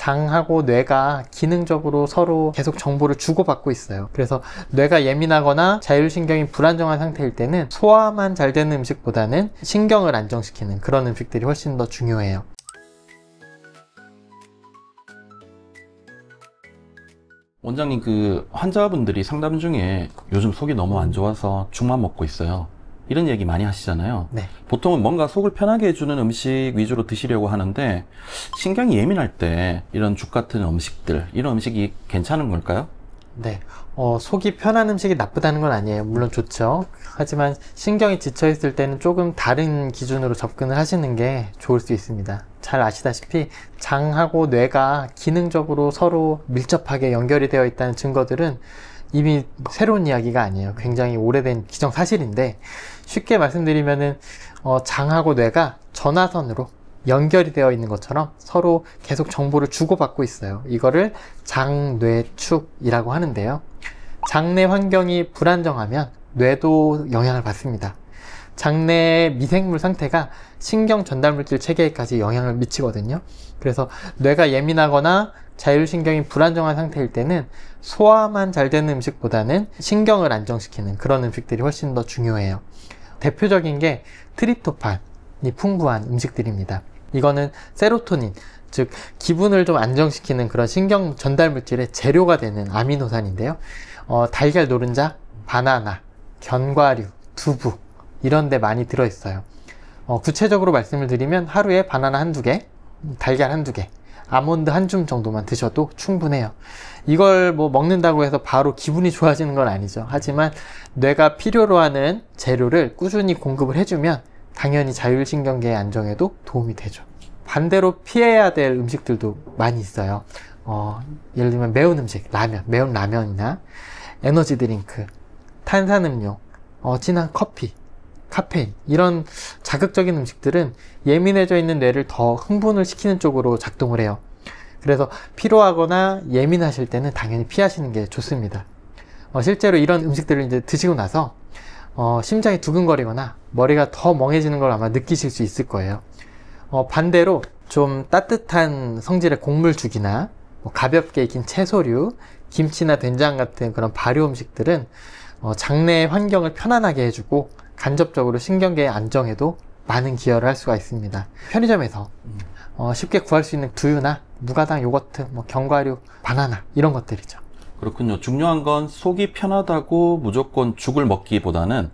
장하고 뇌가 기능적으로 서로 계속 정보를 주고받고 있어요. 그래서 뇌가 예민하거나 자율신경이 불안정한 상태일 때는 소화만 잘 되는 음식보다는 신경을 안정시키는 그런 음식들이 훨씬 더 중요해요. 원장님, 그 환자분들이 상담 중에 요즘 속이 너무 안 좋아서 죽만 먹고 있어요, 이런 얘기 많이 하시잖아요. 네. 보통은 뭔가 속을 편하게 해주는 음식 위주로 드시려고 하는데 신경이 예민할 때 이런 죽 같은 음식들, 이런 음식이 괜찮은 걸까요? 네. 속이 편한 음식이 나쁘다는 건 아니에요. 물론 좋죠. 하지만 신경이 지쳐있을 때는 조금 다른 기준으로 접근을 하시는 게 좋을 수 있습니다. 잘 아시다시피 장하고 뇌가 기능적으로 서로 밀접하게 연결이 되어 있다는 증거들은 이미 새로운 이야기가 아니에요. 굉장히 오래된 기정사실인데, 쉽게 말씀드리면은 장하고 뇌가 전화선으로 연결이 되어 있는 것처럼 서로 계속 정보를 주고받고 있어요. 이거를 장뇌축이라고 하는데요. 장내 환경이 불안정하면 뇌도 영향을 받습니다. 장내의 미생물 상태가 신경 전달물질 체계에까지 영향을 미치거든요. 그래서 뇌가 예민하거나 자율신경이 불안정한 상태일 때는 소화만 잘 되는 음식보다는 신경을 안정시키는 그런 음식들이 훨씬 더 중요해요. 대표적인 게 트립토판이 풍부한 음식들입니다. 이거는 세로토닌, 즉 기분을 좀 안정시키는 그런 신경 전달 물질의 재료가 되는 아미노산인데요. 달걀 노른자, 바나나, 견과류, 두부 이런 데 많이 들어있어요. 구체적으로 말씀을 드리면 하루에 바나나 한두 개, 달걀 한두 개, 아몬드 한 줌 정도만 드셔도 충분해요. 이걸 뭐 먹는다고 해서 바로 기분이 좋아지는 건 아니죠. 하지만 뇌가 필요로 하는 재료를 꾸준히 공급을 해주면 당연히 자율신경계의 안정에도 도움이 되죠. 반대로 피해야 될 음식들도 많이 있어요. 예를 들면 매운 음식, 라면, 매운 라면이나 에너지 드링크, 탄산음료, 진한 커피, 카페인, 이런 자극적인 음식들은 예민해져 있는 뇌를 더 흥분을 시키는 쪽으로 작동을 해요. 그래서 피로하거나 예민하실 때는 당연히 피하시는 게 좋습니다. 실제로 이런 음식들을 이제 드시고 나서 심장이 두근거리거나 머리가 더 멍해지는 걸 아마 느끼실 수 있을 거예요. 반대로 좀 따뜻한 성질의 곡물죽이나 가볍게 익힌 채소류, 김치나 된장 같은 그런 발효 음식들은 장내 환경을 편안하게 해주고 간접적으로 신경계의 안정에도 많은 기여를 할 수가 있습니다. 편의점에서 쉽게 구할 수 있는 두유나 무가당 요거트, 견과류, 바나나 이런 것들이죠. 그렇군요. 중요한 건 속이 편하다고 무조건 죽을 먹기보다는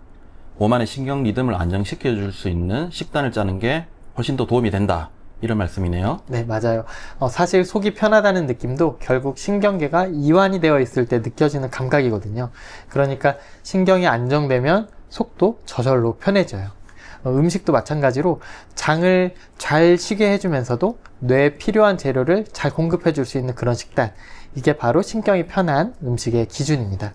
몸 안의 신경 리듬을 안정시켜 줄 수 있는 식단을 짜는 게 훨씬 더 도움이 된다, 이런 말씀이네요. 네, 맞아요. 사실 속이 편하다는 느낌도 결국 신경계가 이완이 되어 있을 때 느껴지는 감각이거든요. 그러니까 신경이 안정되면 속도 저절로 편해져요. 음식도 마찬가지로 장을 잘 쉬게 해주면서도 뇌에 필요한 재료를 잘 공급해 줄 수 있는 그런 식단, 이게 바로 신경이 편한 음식의 기준입니다.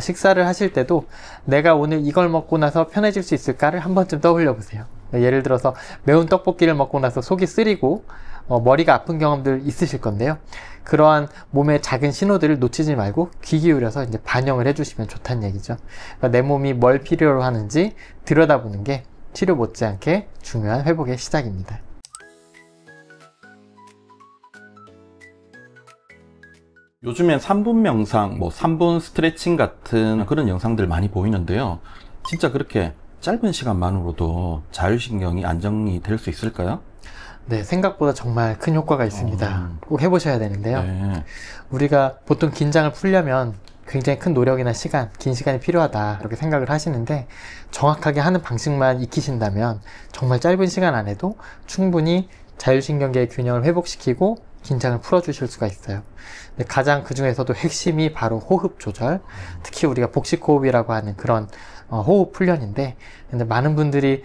식사를 하실 때도 내가 오늘 이걸 먹고 나서 편해질 수 있을까를 한 번쯤 떠올려 보세요. 예를 들어서 매운 떡볶이를 먹고 나서 속이 쓰리고 머리가 아픈 경험들 있으실 건데요. 그러한 몸의 작은 신호들을 놓치지 말고 귀 기울여서 이제 반영을 해주시면 좋다는 얘기죠. 그러니까 내 몸이 뭘 필요로 하는지 들여다보는 게 치료 못지않게 중요한 회복의 시작입니다. 요즘엔 3분 명상, 3분 스트레칭 같은 그런 영상들 많이 보이는데요. 진짜 그렇게 짧은 시간만으로도 자율신경이 안정이 될 수 있을까요? 네, 생각보다 정말 큰 효과가 있습니다. 꼭 해보셔야 되는데요. 네. 우리가 보통 긴장을 풀려면 굉장히 큰 노력이나 시간, 긴 시간이 필요하다 이렇게 생각을 하시는데, 정확하게 하는 방식만 익히신다면 정말 짧은 시간 안에도 충분히 자율신경계의 균형을 회복시키고 긴장을 풀어주실 수가 있어요. 근데 가장 그 중에서도 핵심이 바로 호흡 조절, 특히 우리가 복식호흡이라고 하는 그런 호흡 훈련인데, 근데 많은 분들이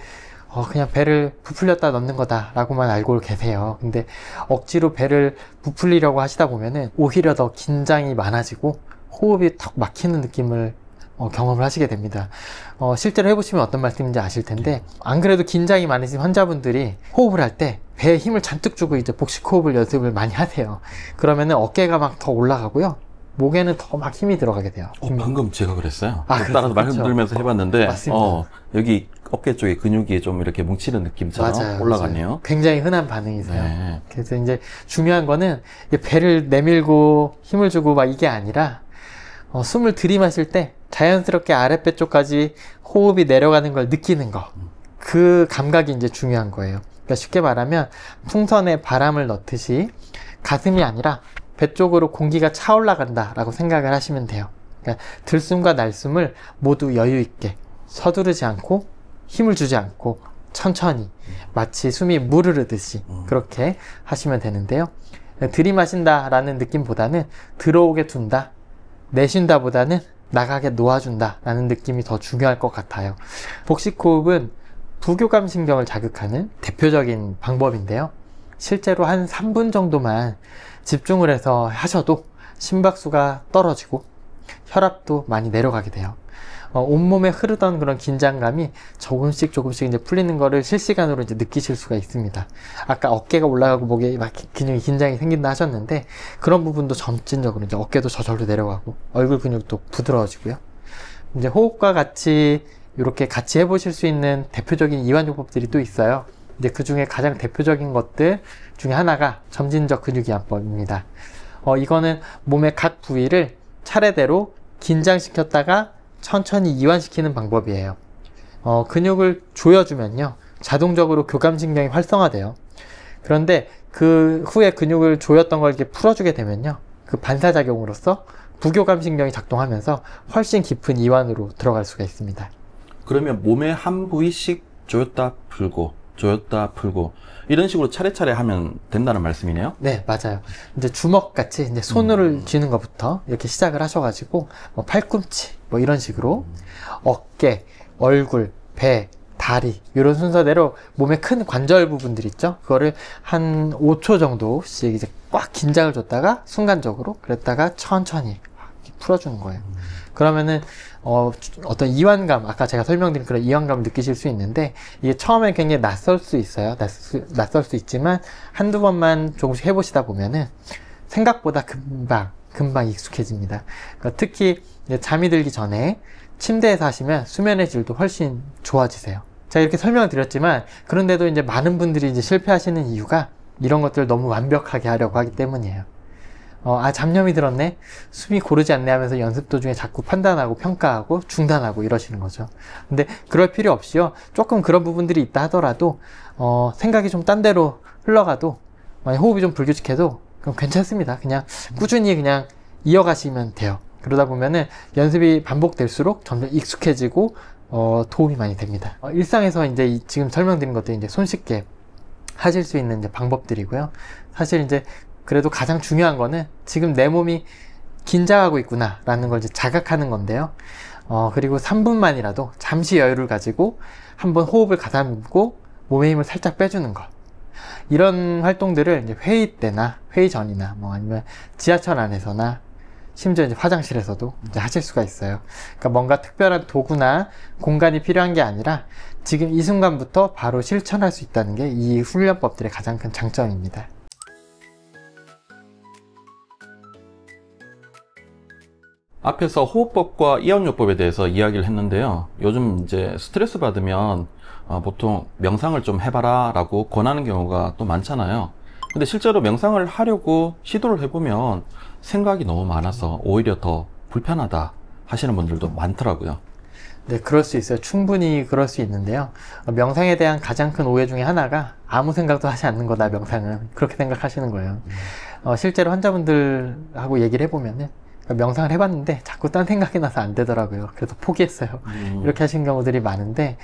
그냥 배를 부풀렸다 넣는 거다 라고만 알고 계세요. 근데 억지로 배를 부풀리려고 하시다 보면은 오히려 더 긴장이 많아지고 호흡이 턱 막히는 느낌을 경험을 하시게 됩니다. 실제로 해보시면 어떤 말씀인지 아실 텐데, 안 그래도 긴장이 많으신 환자분들이 호흡을 할 때 배에 힘을 잔뜩 주고 이제 복식호흡을 연습을 많이 하세요. 그러면은 어깨가 막 더 올라가고요, 목에는 더 막 힘이 들어가게 돼요. 방금 제가 그랬어요. 그래서 따라서 말씀 들으면서 해봤는데, 맞습니다. 여기 어깨 쪽에 근육이 좀 이렇게 뭉치는 느낌처럼 맞아요. 올라가네요. 맞아요. 굉장히 흔한 반응이세요. 네. 그래서 이제 중요한 거는 이게 배를 내밀고 힘을 주고 막 이게 아니라 숨을 들이마실 때 자연스럽게 아랫배 쪽까지 호흡이 내려가는 걸 느끼는 거. 그 감각이 이제 중요한 거예요. 그러니까 쉽게 말하면 풍선에 바람을 넣듯이 가슴이 아니라 배 쪽으로 공기가 차 올라간다라고 생각을 하시면 돼요. 그러니까 들숨과 날숨을 모두 여유 있게 서두르지 않고 힘을 주지 않고 천천히 마치 숨이 물 흐르듯이 그렇게 하시면 되는데요. 들이마신다 라는 느낌보다는 들어오게 둔다, 내쉰다 보다는 나가게 놓아준다 라는 느낌이 더 중요할 것 같아요. 복식호흡은 부교감 신경을 자극하는 대표적인 방법인데요. 실제로 한 3분 정도만 집중을 해서 하셔도 심박수가 떨어지고 혈압도 많이 내려가게 돼요. 온몸에 흐르던 그런 긴장감이 조금씩 이제 풀리는 거를 실시간으로 이제 느끼실 수가 있습니다. 아까 어깨가 올라가고 목에 막 근육이 긴장이 생긴다 하셨는데 그런 부분도 점진적으로 이제 어깨도 저절로 내려가고 얼굴 근육도 부드러워지고요. 이제 호흡과 같이 이렇게 같이 해보실 수 있는 대표적인 이완요법들이 또 있어요. 이제 그 중에 가장 대표적인 것들 중에 하나가 점진적 근육이완법입니다. 이거는 몸의 각 부위를 차례대로 긴장시켰다가 천천히 이완시키는 방법이에요. 근육을 조여주면요, 자동적으로 교감신경이 활성화돼요. 그런데 그 후에 근육을 조였던 걸 이렇게 풀어주게 되면요, 그 반사작용으로서 부교감신경이 작동하면서 훨씬 깊은 이완으로 들어갈 수가 있습니다. 그러면 몸의 한 부위씩 조였다 풀고 조였다 풀고 이런 식으로 차례차례 하면 된다는 말씀이네요? 네, 맞아요. 이제 주먹같이 이제 손을 쥐는 것부터 이렇게 시작을 하셔가지고 뭐 팔꿈치 뭐 이런 식으로 어깨, 얼굴, 배, 다리 이런 순서대로 몸의 큰 관절 부분들 있죠? 그거를 한 5초 정도씩 이제 꽉 긴장을 줬다가 순간적으로 그랬다가 천천히 풀어주는 거예요. 그러면은 어떤 이완감, 아까 제가 설명드린 그런 이완감을 느끼실 수 있는데 이게 처음엔 굉장히 낯설 수 있어요. 낯설 수 있지만 한두 번만 조금씩 해보시다 보면은 생각보다 금방 익숙해집니다. 그러니까 특히 이제 잠이 들기 전에 침대에서 하시면 수면의 질도 훨씬 좋아지세요. 제가 이렇게 설명을 드렸지만 그런데도 이제 많은 분들이 이제 실패하시는 이유가 이런 것들을 너무 완벽하게 하려고 하기 때문이에요. 잡념이 들었네? 숨이 고르지 않네 하면서 연습 도중에 자꾸 판단하고 평가하고 중단하고 이러시는 거죠. 근데 그럴 필요 없이요. 조금 그런 부분들이 있다 하더라도, 생각이 좀 딴 데로 흘러가도, 호흡이 좀 불규칙해도, 그럼 괜찮습니다. 그냥 꾸준히 그냥 이어가시면 돼요. 그러다 보면은 연습이 반복될수록 점점 익숙해지고, 도움이 많이 됩니다. 일상에서 이제 지금 설명드린 것들이 이제 손쉽게 하실 수 있는 이제 방법들이고요. 사실 이제 그래도 가장 중요한 거는 지금 내 몸이 긴장하고 있구나 라는 걸 이제 자각하는 건데요. 그리고 3분만이라도 잠시 여유를 가지고 한번 호흡을 가다듬고 몸의 힘을 살짝 빼주는 것. 이런 활동들을 이제 회의 때나 회의 전이나 뭐 아니면 지하철 안에서나 심지어 이제 화장실에서도 이제 하실 수가 있어요. 그러니까 뭔가 특별한 도구나 공간이 필요한 게 아니라 지금 이 순간부터 바로 실천할 수 있다는 게 이 훈련법들의 가장 큰 장점입니다. 앞에서 호흡법과 이완요법에 대해서 이야기를 했는데요. 요즘 이제 스트레스 받으면 보통 명상을 좀 해봐라 라고 권하는 경우가 또 많잖아요. 근데 실제로 명상을 하려고 시도를 해보면 생각이 너무 많아서 오히려 더 불편하다 하시는 분들도 많더라고요. 네, 그럴 수 있어요. 충분히 그럴 수 있는데요. 명상에 대한 가장 큰 오해 중에 하나가 아무 생각도 하지 않는 거다, 명상은. 그렇게 생각하시는 거예요. 실제로 환자분들하고 얘기를 해보면은 명상을 해봤는데 자꾸 딴 생각이 나서 안 되더라고요. 그래서 포기했어요. 이렇게 하신 경우들이 많은데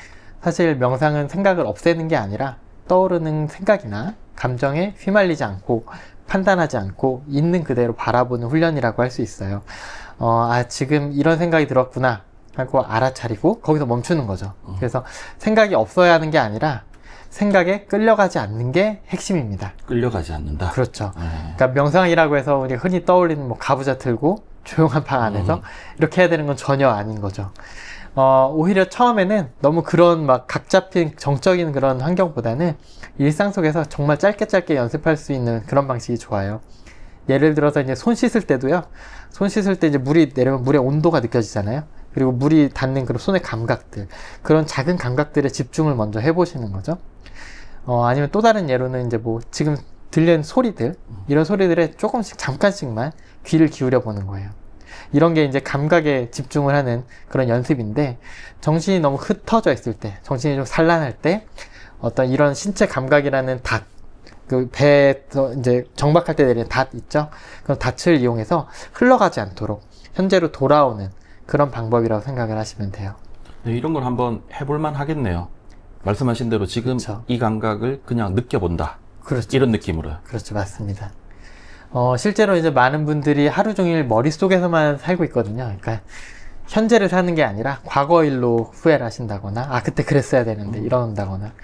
사실 명상은 생각을 없애는 게 아니라 떠오르는 생각이나 감정에 휘말리지 않고 판단하지 않고 있는 그대로 바라보는 훈련이라고 할 수 있어요. 지금 이런 생각이 들었구나 하고 알아차리고 거기서 멈추는 거죠. 그래서 생각이 없어야 하는 게 아니라 생각에 끌려가지 않는 게 핵심입니다. 끌려가지 않는다? 그렇죠. 그러니까 명상이라고 해서 우리가 흔히 떠올리는 뭐 가부좌 틀고 조용한 방 안에서 이렇게 해야 되는 건 전혀 아닌 거죠. 오히려 처음에는 너무 그런 막 각 잡힌 정적인 그런 환경보다는 일상 속에서 정말 짧게 연습할 수 있는 그런 방식이 좋아요. 예를 들어서 이제 손 씻을 때도요. 손 씻을 때 이제 물이 내려면 물의 온도가 느껴지잖아요. 그리고 물이 닿는 그런 손의 감각들, 그런 작은 감각들에 집중을 먼저 해보시는 거죠. 아니면 또 다른 예로는 이제 뭐 지금 들리는 소리들, 이런 소리들에 조금씩 잠깐씩만 귀를 기울여 보는 거예요. 이런 게 이제 감각에 집중을 하는 그런 연습인데, 정신이 너무 흩어져 있을 때, 정신이 좀 산란할 때, 어떤 이런 신체 감각이라는 닷, 그 배에서 이제 정박할 때 내리는 닷 있죠? 그런 닷을 이용해서 흘러가지 않도록 현재로 돌아오는 그런 방법이라고 생각을 하시면 돼요. 네, 이런 걸 한번 해볼만 하겠네요. 말씀하신 대로 지금 그렇죠. 이 감각을 그냥 느껴본다. 그렇죠. 이런 느낌으로. 그렇죠. 맞습니다. 실제로 이제 많은 분들이 하루 종일 머릿속에서만 살고 있거든요. 그러니까 현재를 사는 게 아니라 과거 일로 후회를 하신다거나, 그때 그랬어야 되는데 이런다거나,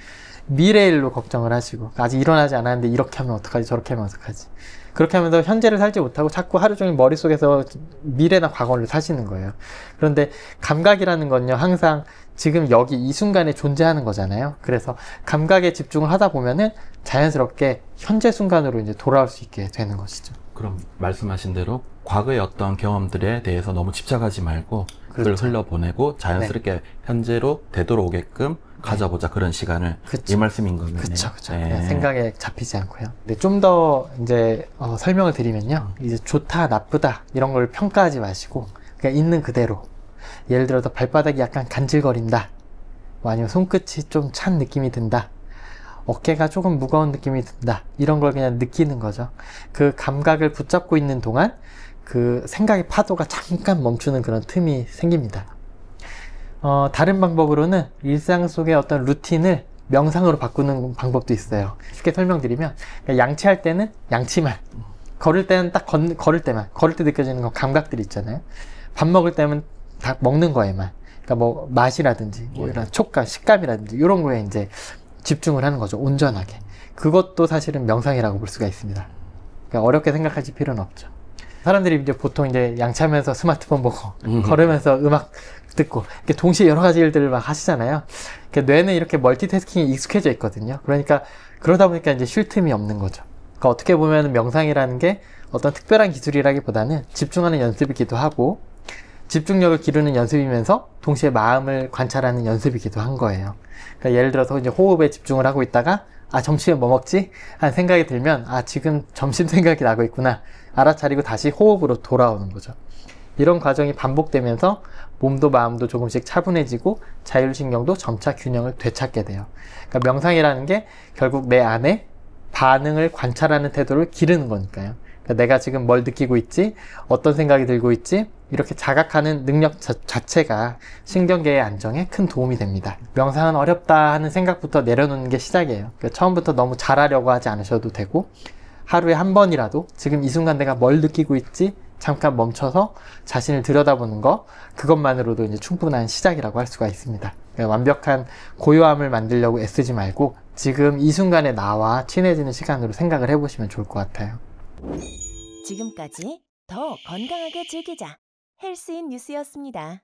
미래 일로 걱정을 하시고, 아직 일어나지 않았는데 이렇게 하면 어떡하지, 저렇게 하면 어떡하지. 그렇게 하면서 현재를 살지 못하고 자꾸 하루 종일 머릿속에서 미래나 과거를 사시는 거예요. 그런데 감각이라는 건요, 항상 지금 여기 이 순간에 존재하는 거잖아요. 그래서 감각에 집중을 하다 보면은 자연스럽게 현재 순간으로 이제 돌아올 수 있게 되는 것이죠. 그럼 말씀하신 대로 과거의 어떤 경험들에 대해서 너무 집착하지 말고 그걸 그렇죠. 흘려보내고 자연스럽게 현재로 되돌아오게끔 가져보자, 그런 시간을. 그쵸. 이 말씀인 거네요. 그쵸, 그쵸. 네. 그냥 생각에 잡히지 않고요. 근데 좀 더 이제 설명을 드리면요, 이제 좋다, 나쁘다 이런 걸 평가하지 마시고 그냥 있는 그대로. 예를 들어서 발바닥이 약간 간질거린다, 뭐 아니면 손끝이 좀 찬 느낌이 든다, 어깨가 조금 무거운 느낌이 든다, 이런 걸 그냥 느끼는 거죠. 그 감각을 붙잡고 있는 동안 그 생각의 파도가 잠깐 멈추는 그런 틈이 생깁니다. 다른 방법으로는 일상 속의 어떤 루틴을 명상으로 바꾸는 방법도 있어요. 쉽게 설명드리면, 그러니까 양치할 때는 양치만, 걸을 때는 딱 걸을 때만, 걸을 때 느껴지는 건 감각들이 있잖아요. 밥 먹을 때는 다 먹는 거에만, 그러니까 뭐 맛이라든지 뭐 이런 촉감, 식감이라든지 이런 거에 이제 집중을 하는 거죠. 온전하게. 그것도 사실은 명상이라고 볼 수가 있습니다. 그러니까 어렵게 생각하실 필요는 없죠. 사람들이 이제 보통 이제 양치하면서 스마트폰 보고 걸으면서 음악 듣고 이렇게 동시에 여러 가지 일들을 막 하시잖아요. 그러니까 뇌는 이렇게 멀티태스킹에 익숙해져 있거든요. 그러니까 그러다 보니까 이제 쉴 틈이 없는 거죠. 그러니까 어떻게 보면 명상이라는 게 어떤 특별한 기술이라기보다는 집중하는 연습이기도 하고, 집중력을 기르는 연습이면서 동시에 마음을 관찰하는 연습이기도 한 거예요. 그러니까 예를 들어서 이제 호흡에 집중을 하고 있다가 점심에 뭐 먹지? 하는 생각이 들면 지금 점심 생각이 나고 있구나, 알아차리고 다시 호흡으로 돌아오는 거죠. 이런 과정이 반복되면서 몸도 마음도 조금씩 차분해지고 자율신경도 점차 균형을 되찾게 돼요. 그러니까 명상이라는 게 결국 내 안에 반응을 관찰하는 태도를 기르는 거니까요. 그러니까 내가 지금 뭘 느끼고 있지? 어떤 생각이 들고 있지? 이렇게 자각하는 능력 자체가 신경계의 안정에 큰 도움이 됩니다. 명상은 어렵다 하는 생각부터 내려놓는 게 시작이에요. 그러니까 처음부터 너무 잘하려고 하지 않으셔도 되고, 하루에 한 번이라도 지금 이 순간 내가 뭘 느끼고 있지? 잠깐 멈춰서 자신을 들여다보는 거, 그것만으로도 이제 충분한 시작이라고 할 수가 있습니다. 그러니까 완벽한 고요함을 만들려고 애쓰지 말고 지금 이 순간에 나와 친해지는 시간으로 생각을 해보시면 좋을 것 같아요. 지금까지 더 건강하게 즐기자 헬스인 뉴스였습니다.